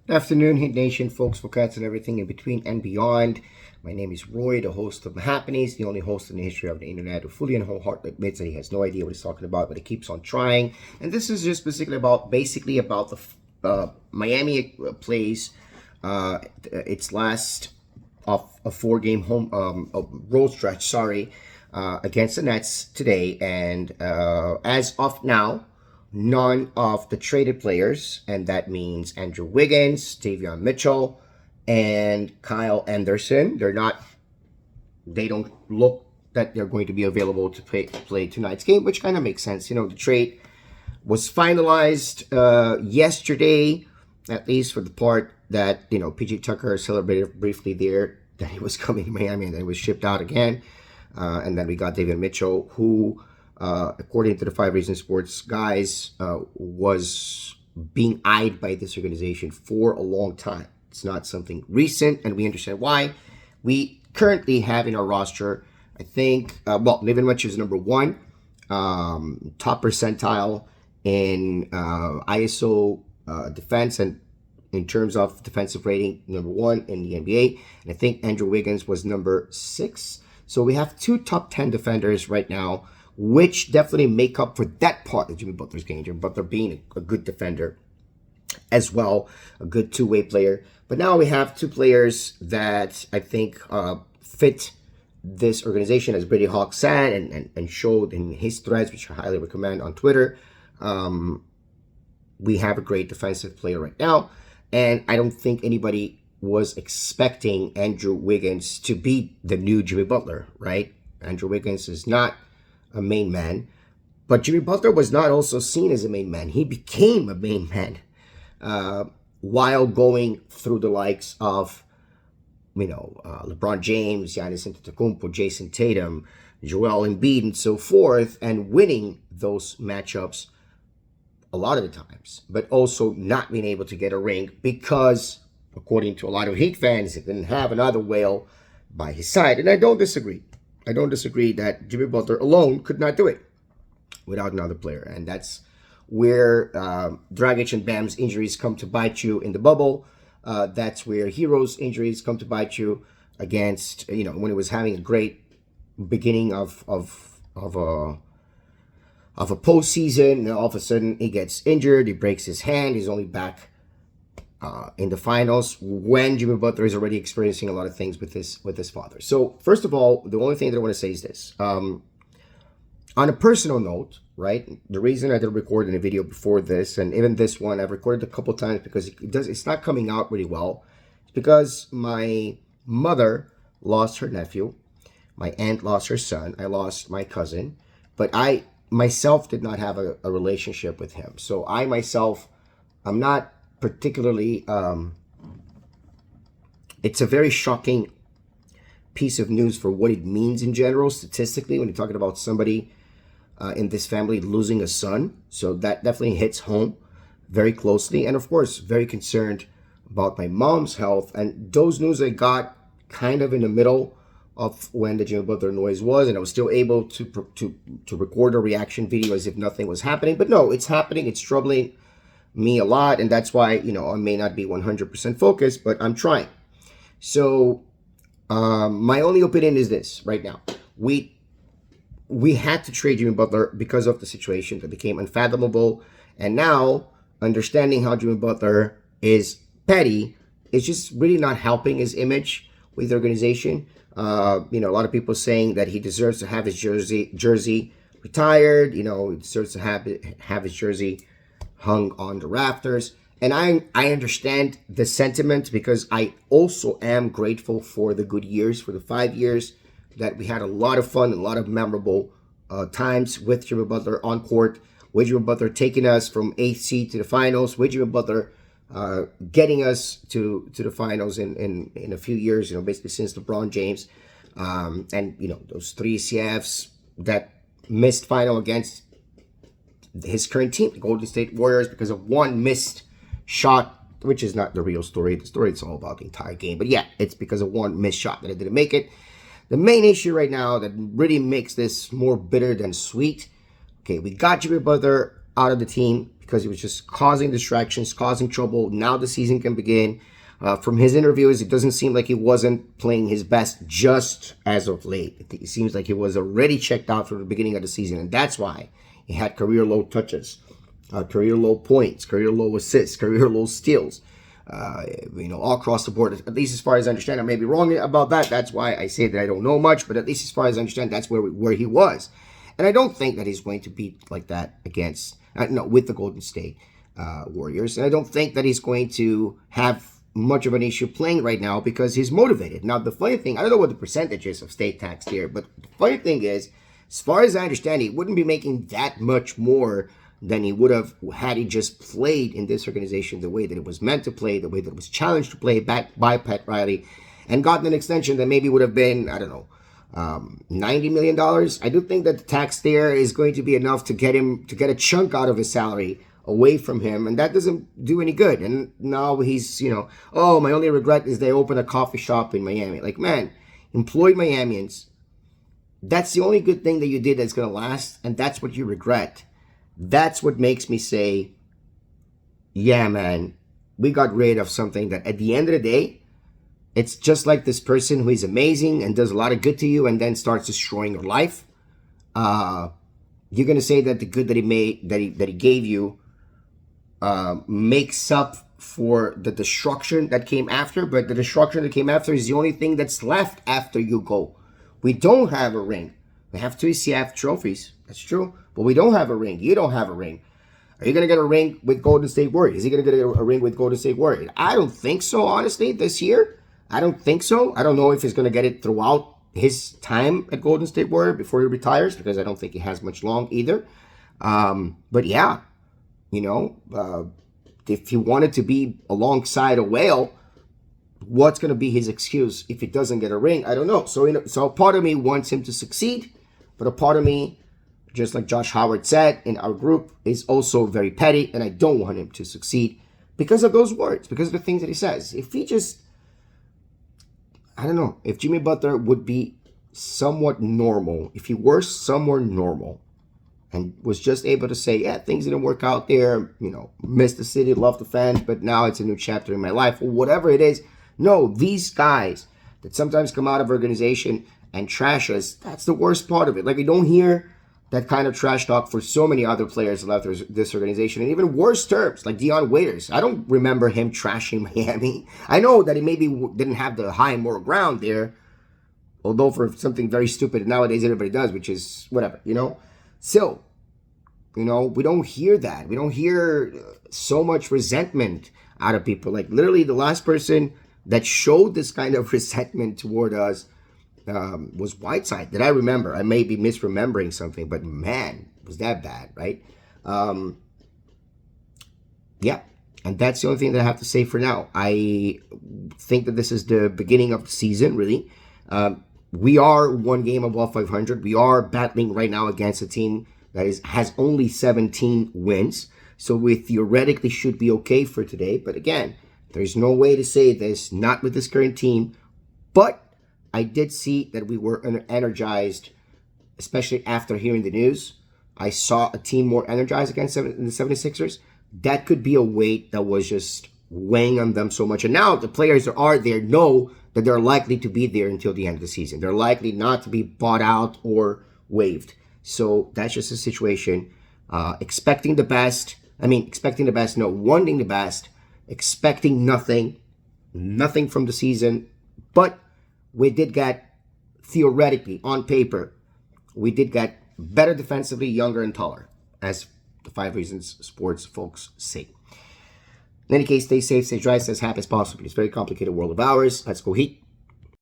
Good afternoon, Hit Nation, folks, for cats and everything in between and beyond. My name is Roy, the host of Happenings, the only host in the history of the internet who fully and wholeheartedly admits that he has no idea what he's talking about, but he keeps on trying. And this is just basically about the Miami plays its last of a four-game home road stretch. Against the Nets today, and as of now, none of the traded players, and that means Andrew Wiggins, Davion Mitchell, and Kyle Anderson. They don't look that they're going to be available to play tonight's game, which kind of makes sense. The trade was finalized yesterday, at least for the part that, PJ Tucker celebrated briefly there that he was coming to Miami and then he was shipped out again. And then we got Davion Mitchell, who, according to the 5 Reasons Sports guys, was being eyed by this organization for a long time. It's not something recent, and we understand why. We currently have in our roster, I think, Davion Mitchell is number 1, top percentile in ISO defense, and in terms of defensive rating, number 1 in the NBA. And I think Andrew Wiggins was number 6. So we have 2 top 10 defenders right now, which definitely make up for that part of Jimmy Butler's game. Jimmy Butler being a good defender as well, a good two-way player. But now we have 2 players that I think fit this organization, as Brady Hawk said and showed in his threads, which I highly recommend on Twitter. We have a great defensive player right now, and I don't think anybody was expecting Andrew Wiggins to be the new Jimmy Butler, right? Andrew Wiggins is not a main man, but Jimmy Butler was not also seen as a main man. He became a main man while going through the likes of, LeBron James, Giannis Antetokounmpo, Jason Tatum, Joel Embiid, and so forth, and winning those matchups a lot of the times, but also not being able to get a ring because, according to a lot of Heat fans, he didn't have another whale by his side. And I don't disagree. I don't disagree that Jimmy Butler alone could not do it without another player. And that's where Dragic and Bam's injuries come to bite you in the bubble. That's where Hero's injuries come to bite you against, when he was having a great beginning of a postseason. And all of a sudden he gets injured. He breaks his hand. He's only back in the finals when Jimmy Butler is already experiencing a lot of things with his father. So first of all, the only thing that I want to say is this. On a personal note, right, the reason I did record in a video before this, and even this one, I've recorded a couple times because it's not coming out really well. It's because my mother lost her nephew, my aunt lost her son, I lost my cousin, but I myself did not have a relationship with him. So I myself, I'm not particularly, it's a very shocking piece of news for what it means in general, statistically, when you're talking about somebody in this family losing a son. So that definitely hits home very closely. And of course, very concerned about my mom's health. And those news I got kind of in the middle of when the Jimmy Butler noise was, and I was still able to record a reaction video as if nothing was happening. But no, it's happening. It's troubling me a lot, and that's why, I may not be 100% focused, but I'm trying. So my only opinion is this right now. We had to trade Jimmy Butler because of the situation that became unfathomable, and now understanding how Jimmy Butler is petty is just really not helping his image with the organization. A lot of people saying that he deserves to have his jersey retired. He deserves to have his jersey hung on the rafters. And I understand the sentiment because I also am grateful for the good years, for the 5 years that we had a lot of fun and a lot of memorable times with Jimmy Butler on court, with Jimmy Butler taking us from 8th seed to the finals, with Jimmy Butler getting us to the finals in a few years, basically since LeBron James. And, those 3 CFs that missed final against his current team, the Golden State Warriors, because of one missed shot, which is not the real story. The story is all about the entire game. But yeah, it's because of one missed shot that it didn't make it. The main issue right now that really makes this more bitter than sweet. Okay, we got Jimmy Butler out of the team because he was just causing distractions, causing trouble. Now the season can begin. From his interviews, it doesn't seem like he wasn't playing his best just as of late. It seems like he was already checked out from the beginning of the season, and that's why he had career low touches, career low points, career low assists, career low steals. All across the board, at least as far as I understand. I may be wrong about that. That's why I say that I don't know much, but at least as far as I understand, that's where he was. And I don't think that he's going to be like that with the Golden State Warriors. And I don't think that he's going to have much of an issue playing right now because he's motivated. Now, the funny thing, I don't know what the percentage is of state tax here, but the funny thing is, as far as I understand, he wouldn't be making that much more than he would have had he just played in this organization the way that it was meant to play, the way that it was challenged to play back by Pat Riley, and gotten an extension that maybe would have been, I don't know, $90 million. I do think that the tax there is going to be enough to get a chunk out of his salary away from him, and that doesn't do any good. And now he's, oh, my only regret is they opened a coffee shop in Miami. Like, man, employed Miamians. That's the only good thing that you did that's going to last, and that's what you regret. That's what makes me say, yeah, man, we got rid of something that at the end of the day, it's just like this person who is amazing and does a lot of good to you and then starts destroying your life. You're going to say that the good that he made, that he gave you, makes up for the destruction that came after, but the destruction that came after is the only thing that's left after you go. We don't have a ring. We have 2 ECF trophies. That's true. But we don't have a ring. You don't have a ring. Are you going to get a ring with Golden State Warriors? Is he going to get a ring with Golden State Warriors? I don't think so, honestly, this year. I don't think so. I don't know if he's going to get it throughout his time at Golden State Warrior before he retires, because I don't think he has much long either. But yeah, if he wanted to be alongside a whale, what's going to be his excuse if he doesn't get a ring? I don't know. So a part of me wants him to succeed, but a part of me, just like Josh Howard said in our group, is also very petty, and I don't want him to succeed because of those words, because of the things that he says. If he just, I don't know, if Jimmy Butler would be somewhat normal, if he were somewhere normal and was just able to say, yeah, things didn't work out there, missed the city, love the fans, but now it's a new chapter in my life, or whatever it is. No, these guys that sometimes come out of organization and trash us, that's the worst part of it. Like, we don't hear that kind of trash talk for so many other players that left this organization, and even worse terms, like Dion Waiters. I don't remember him trashing Miami. I know that he maybe didn't have the high moral ground there, although for something very stupid nowadays everybody does, which is whatever, So, we don't hear that. We don't hear so much resentment out of people. Like, literally, the last person that showed this kind of resentment toward us was Whiteside, that I remember. I may be misremembering something, but man, was that bad, right? Yeah, and that's the only thing that I have to say for now. I think that this is the beginning of the season, really. We are one game above 500. We are battling right now against a team that has only 17 wins, so we theoretically should be okay for today. But again, there's no way to say this, not with this current team, but I did see that we were energized, especially after hearing the news. I saw a team more energized against the 76ers. That could be a weight that was just weighing on them so much. And now the players that are there know that they're likely to be there until the end of the season. They're likely not to be bought out or waived. So that's just a situation. Expecting the best. Wanting the best. Expecting nothing from the season. But we did get, theoretically, on paper, we did get better defensively, younger and taller, as the 5 Reasons Sports folks say. In any case, stay safe, stay dry, stay as happy as possible. It's a very complicated world of ours. Let's go Heat.